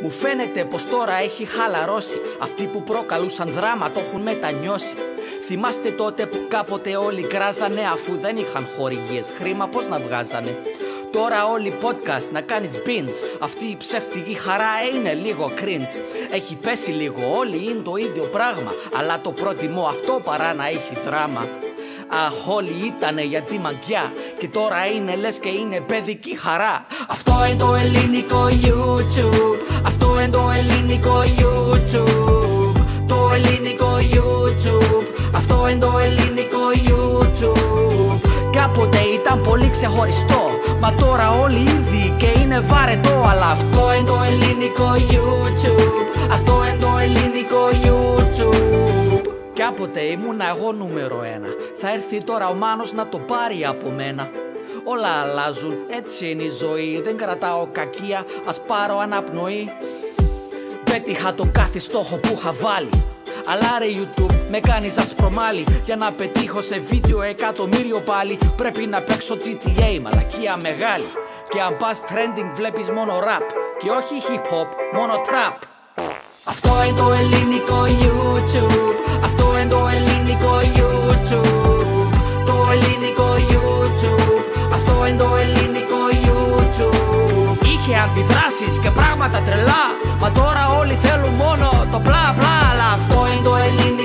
Μου φαίνεται πως τώρα έχει χαλαρώσει. Αυτοί που προκαλούσαν δράμα το έχουν μετανιώσει. Θυμάστε τότε που κάποτε όλοι κράζανε, αφού δεν είχαν χορηγίες, χρήμα πως να βγάζανε. Τώρα όλοι podcast να κάνεις binge. Αυτή η ψεύτικη χαρά είναι λίγο cringe. Έχει πέσει λίγο, όλοι είναι το ίδιο πράγμα, αλλά το προτιμώ αυτό παρά να έχει δράμα. Αχ, όλοι ήτανε για τη μαγκιά και τώρα είναι λες και είναι παιδική χαρά. Αυτό είναι το ελληνικό YouTube. Αυτό είναι το ελληνικό YouTube. Το ελληνικό YouTube. Αυτό είναι το ελληνικό YouTube. Κάποτε ήταν πολύ ξεχωριστό, μα τώρα όλοι ήδη και είναι βαρετό. Αλλά αυτό είναι το ελληνικό YouTube. Αυτό είναι το ελληνικό YouTube. Κάποτε ήμουνα εγώ νούμερο 1. Θα έρθει τώρα ο Μάνος να το πάρει από μένα. Όλα αλλάζουν, έτσι είναι η ζωή. Δεν κρατάω κακία, ας πάρω αναπνοή. Πέτυχα τον κάθε στόχο που είχα βάλει. Αλλά ρε YouTube, με κάνεις ασπρομάλι. Για να πετύχω σε βίντεο 1.000.000 πάλι πρέπει να παίξω GTA, μαλακία μεγάλη. Και αν πας trending βλέπεις μόνο rap και όχι hip hop, μόνο trap. Αυτό είναι το ελληνικό YouTube. Αυτό είναι το ελληνικό YouTube. Το ελληνικό YouTube. Αυτό είναι το ελληνικό YouTube. Είχε αντιδράσεις και πράγματα τρελά, μα τώρα όλοι θέλουν μόνο το μπλα μπλα. Αλλά αυτό είναι το ελληνικό